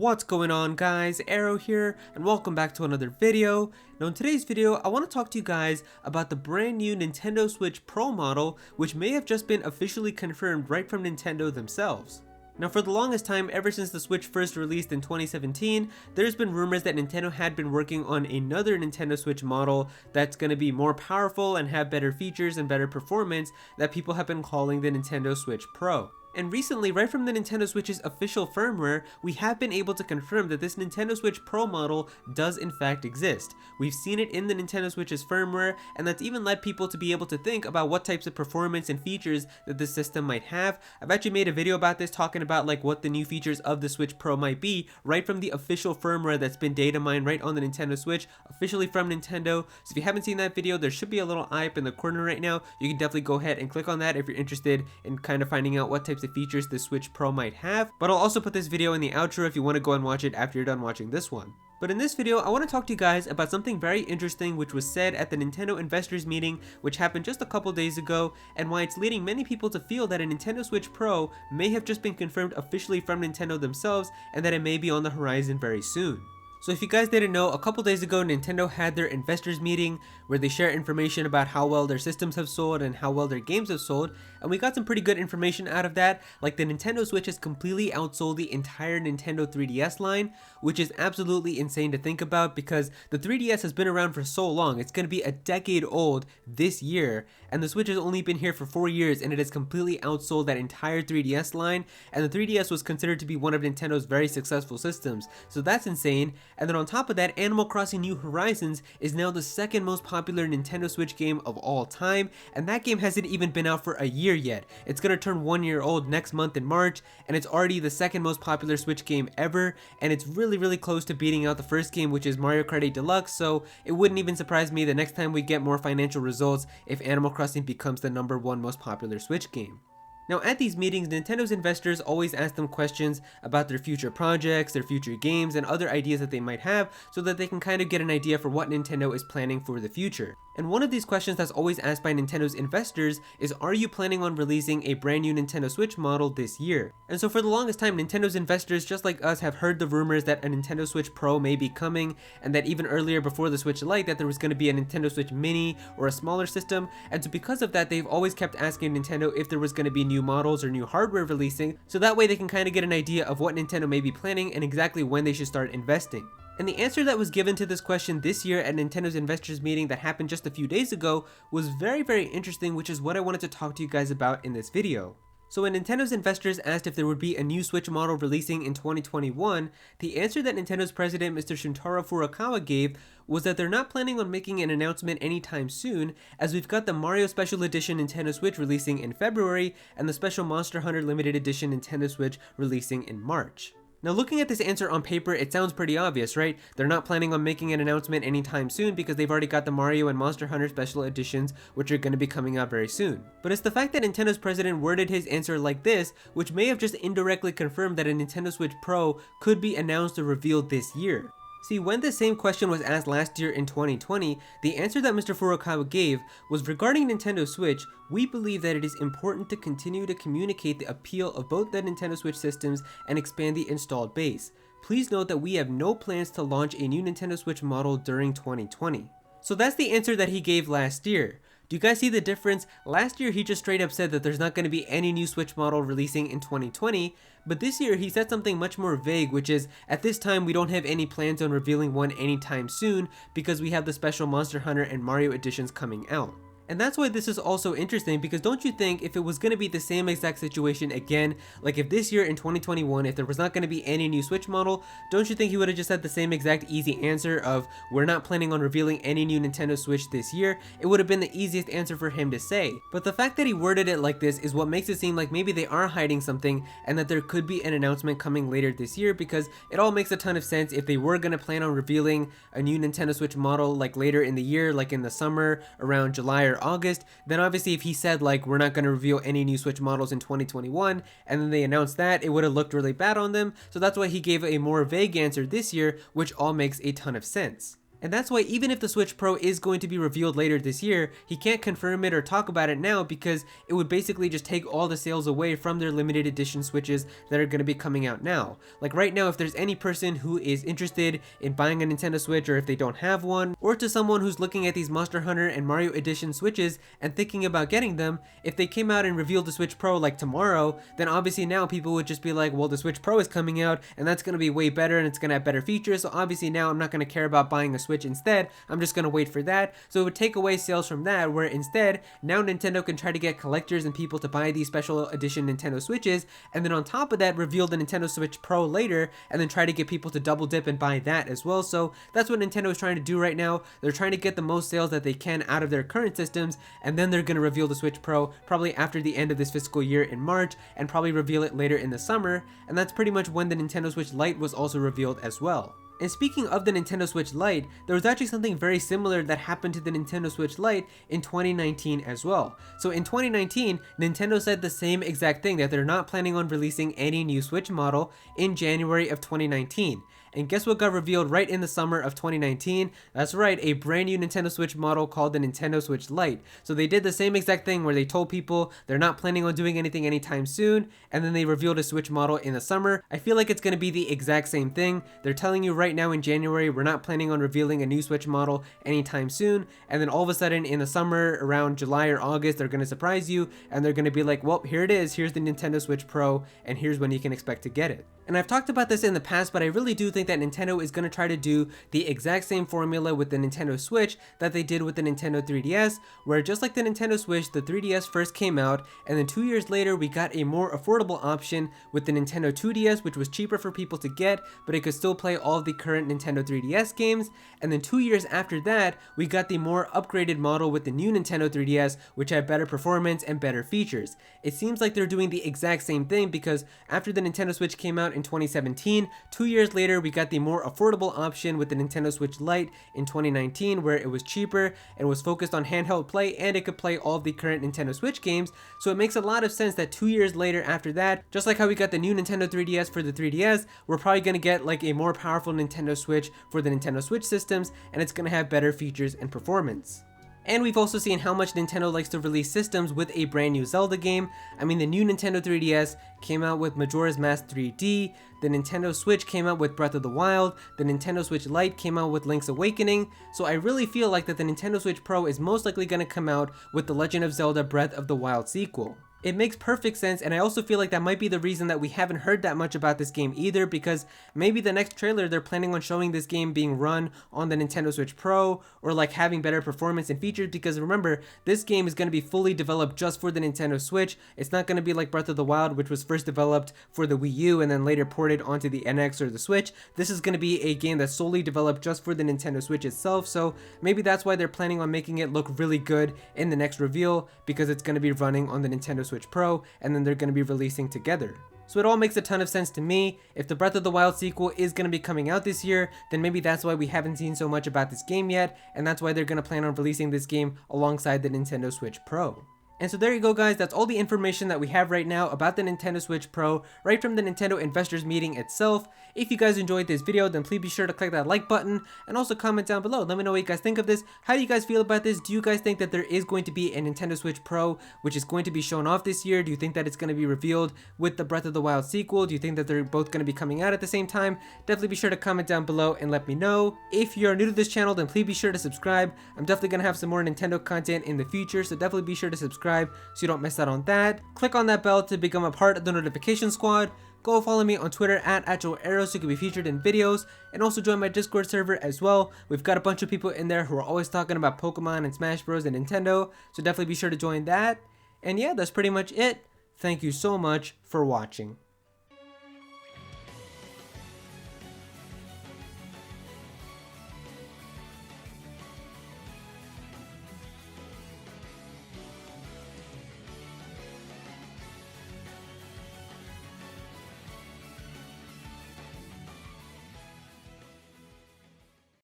What's going on, guys? Aero here, and welcome back to another video. Now in today's video, I want to talk to you guys about the brand new Nintendo Switch Pro model, which may have just been officially confirmed right from Nintendo themselves. Now for the longest time, ever since the Switch first released in 2017, there's been rumors that Nintendo had been working on another Nintendo Switch model that's going to be more powerful and have better features and better performance that people have been calling the Nintendo Switch Pro. And recently, right from the Nintendo Switch's official firmware, we have been able to confirm that this Nintendo Switch Pro model does in fact exist. We've seen it in the Nintendo Switch's firmware, and that's even led people to be able to think about what types of performance and features that this system might have. I've actually made a video about this, talking about like what the new features of the Switch Pro might be, right from the official firmware that's been data mined right on the Nintendo Switch, officially from Nintendo. So if you haven't seen that video, there should be a little eye up in the corner right now. You can definitely go ahead and click on that if you're interested in kind of finding out what types of features the Switch Pro might have, but I'll also put this video in the outro if you want to go and watch it after you're done watching this one. But in this video, I want to talk to you guys about something very interesting which was said at the Nintendo Investors Meeting, which happened just a couple days ago, and why it's leading many people to feel that a Nintendo Switch Pro may have just been confirmed officially from Nintendo themselves, and that it may be on the horizon very soon. So if you guys didn't know, a couple days ago Nintendo had their investors meeting where they share information about how well their systems have sold and how well their games have sold, and we got some pretty good information out of that. Like the Nintendo Switch has completely outsold the entire Nintendo 3DS line, which is absolutely insane to think about because the 3DS has been around for so long. It's going to be a decade old this year, and the Switch has only been here for 4 years, and it has completely outsold that entire 3DS line, and the 3DS was considered to be one of Nintendo's very successful systems, so that's insane. And then on top of that, Animal Crossing New Horizons is now the second most popular Nintendo Switch game of all time, and that game hasn't even been out for a year yet. It's gonna turn 1 year old next month in March, and it's already the second most popular Switch game ever, and it's really close to beating out the first game, which is Mario Kart 8 Deluxe, so it wouldn't even surprise me the next time we get more financial results if Animal Crossing becomes the #1 most popular Switch game. Now at these meetings, Nintendo's investors always ask them questions about their future projects, their future games, and other ideas that they might have so that they can kind of get an idea for what Nintendo is planning for the future. And one of these questions that's always asked by Nintendo's investors is, are you planning on releasing a brand new Nintendo Switch model this year? And so for the longest time, Nintendo's investors, just like us, have heard the rumors that a Nintendo Switch Pro may be coming, and that even earlier before the Switch Lite that there was going to be a Nintendo Switch Mini or a smaller system. And so because of that, they've always kept asking Nintendo if there was going to be new models or new hardware releasing, so that way they can kind of get an idea of what Nintendo may be planning and exactly when they should start investing. And the answer that was given to this question this year at Nintendo's investors meeting that happened just a few days ago was very interesting, which is what I wanted to talk to you guys about in this video. So when Nintendo's investors asked if there would be a new Switch model releasing in 2021, the answer that Nintendo's president Mr. Shuntaro Furukawa gave was that they're not planning on making an announcement anytime soon, as we've got the Mario Special Edition Nintendo Switch releasing in February and the Special Monster Hunter Limited Edition Nintendo Switch releasing in March. Now looking at this answer on paper, it sounds pretty obvious, right? They're not planning on making an announcement anytime soon because they've already got the Mario and Monster Hunter Special Editions, which are going to be coming out very soon. But it's the fact that Nintendo's president worded his answer like this, which may have just indirectly confirmed that a Nintendo Switch Pro could be announced or revealed this year. See, when the same question was asked last year in 2020, the answer that Mr. Furukawa gave was, regarding Nintendo Switch, we believe that it is important to continue to communicate the appeal of both the Nintendo Switch systems and expand the installed base. Please note that we have no plans to launch a new Nintendo Switch model during 2020. So that's the answer that he gave last year. Do you guys see the difference? Last year he just straight up said that there's not going to be any new Switch model releasing in 2020, but this year he said something much more vague, which is, at this time we don't have any plans on revealing one anytime soon because we have the Special Monster Hunter and Mario editions coming out. And that's why this is also interesting, because don't you think if it was going to be the same exact situation again, like if this year in 2021, if there was not going to be any new Switch model, don't you think he would have just had the same exact easy answer of, we're not planning on revealing any new Nintendo Switch this year? It would have been the easiest answer for him to say. But the fact that he worded it like this is what makes it seem like maybe they are hiding something and that there could be an announcement coming later this year, because it all makes a ton of sense if they were going to plan on revealing a new Nintendo Switch model like later in the year, like in the summer around July or August, then obviously if he said like, we're not going to reveal any new Switch models in 2021, and then they announced that, it would have looked really bad on them. So that's why he gave a more vague answer this year, which all makes a ton of sense. And that's why even if the Switch Pro is going to be revealed later this year, he can't confirm it or talk about it now because it would basically just take all the sales away from their limited edition Switches that are going to be coming out now. Like right now, if there's any person who is interested in buying a Nintendo Switch, or if they don't have one, or to someone who's looking at these Monster Hunter and Mario Edition Switches and thinking about getting them, if they came out and revealed the Switch Pro like tomorrow, then obviously now people would just be like, well, the Switch Pro is coming out and that's going to be way better and it's going to have better features, so obviously now I'm not going to care about buying a Switch instead, I'm just going to wait for that. So it would take away sales from that, where instead now Nintendo can try to get collectors and people to buy these special edition Nintendo Switches, and then on top of that reveal the Nintendo Switch Pro later and then try to get people to double dip and buy that as well. So that's what Nintendo is trying to do right now. They're trying to get the most sales that they can out of their current systems, and then they're going to reveal the Switch Pro probably after the end of this fiscal year in March, and probably reveal it later in the summer, and that's pretty much when the Nintendo Switch Lite was also revealed as well. And speaking of the Nintendo Switch Lite, there was actually something very similar that happened to the Nintendo Switch Lite in 2019 as well. So in 2019, Nintendo said the same exact thing, that they're not planning on releasing any new Switch model in January of 2019. And guess what got revealed right in the summer of 2019? That's right, a brand new Nintendo Switch model called the Nintendo Switch Lite. So they did the same exact thing where they told people they're not planning on doing anything anytime soon, and then they revealed a Switch model in the summer. I feel like it's going to be the exact same thing. They're telling you right now in January, we're not planning on revealing a new Switch model anytime soon, and then all of a sudden in the summer, around July or August, they're going to surprise you, and they're going to be like, well, here it is, here's the Nintendo Switch Pro, and here's when you can expect to get it. And I've talked about this in the past, but I really do think that Nintendo is going to try to do the exact same formula with the Nintendo Switch that they did with the Nintendo 3DS, where just like the Nintendo Switch, the 3DS first came out, and then 2 years later we got a more affordable option with the Nintendo 2DS, which was cheaper for people to get, but it could still play all of the current Nintendo 3DS games. And then 2 years after that, we got the more upgraded model with the new Nintendo 3DS, which had better performance and better features. It seems like they're doing the exact same thing, because after the Nintendo Switch came out in 2017, 2 years later we got the more affordable option with the Nintendo Switch Lite in 2019, where it was cheaper and was focused on handheld play, and it could play all of the current Nintendo Switch games. So it makes a lot of sense that 2 years later after that, just like how we got the new Nintendo 3DS for the 3DS, we're probably going to get like a more powerful Nintendo Switch for the Nintendo Switch systems, and it's going to have better features and performance. And we've also seen how much Nintendo likes to release systems with a brand new Zelda game. I mean, the new Nintendo 3DS came out with Majora's Mask 3D, the Nintendo Switch came out with Breath of the Wild, the Nintendo Switch Lite came out with Link's Awakening, so I really feel like that the Nintendo Switch Pro is most likely going to come out with the Legend of Zelda Breath of the Wild sequel. It makes perfect sense, and I also feel like that might be the reason that we haven't heard that much about this game either, because maybe the next trailer they're planning on showing this game being run on the Nintendo Switch Pro, or like having better performance and features, because remember, this game is going to be fully developed just for the Nintendo Switch. It's not going to be like Breath of the Wild, which was first developed for the Wii U and then later ported onto the NX or the Switch. This is going to be a game that's solely developed just for the Nintendo Switch itself, so maybe that's why they're planning on making it look really good in the next reveal, because it's going to be running on the Nintendo Switch Pro, and then they're going to be releasing together. So it all makes a ton of sense to me. If the Breath of the Wild sequel is going to be coming out this year, then maybe that's why we haven't seen so much about this game yet, and that's why they're going to plan on releasing this game alongside the Nintendo Switch Pro. And so there you go, guys, that's all the information that we have right now about the Nintendo Switch Pro, right from the Nintendo Investors Meeting itself. If you guys enjoyed this video, then please be sure to click that like button, and also comment down below. Let me know what you guys think of this. How do you guys feel about this? Do you guys think that there is going to be a Nintendo Switch Pro, which is going to be shown off this year? Do you think that it's going to be revealed with the Breath of the Wild sequel? Do you think that they're both going to be coming out at the same time? Definitely be sure to comment down below and let me know. If you're new to this channel, then please be sure to subscribe. I'm definitely going to have some more Nintendo content in the future, so definitely be sure to subscribe so you don't miss out on that. Click on that bell to become a part of the notification squad. Go follow me on Twitter at Aero so you can be featured in videos, and also join my Discord server as well. We've got a bunch of people in there who are always talking about Pokemon and Smash Bros and Nintendo, so definitely be sure to join that. And yeah, that's pretty much it. Thank you so much for watching.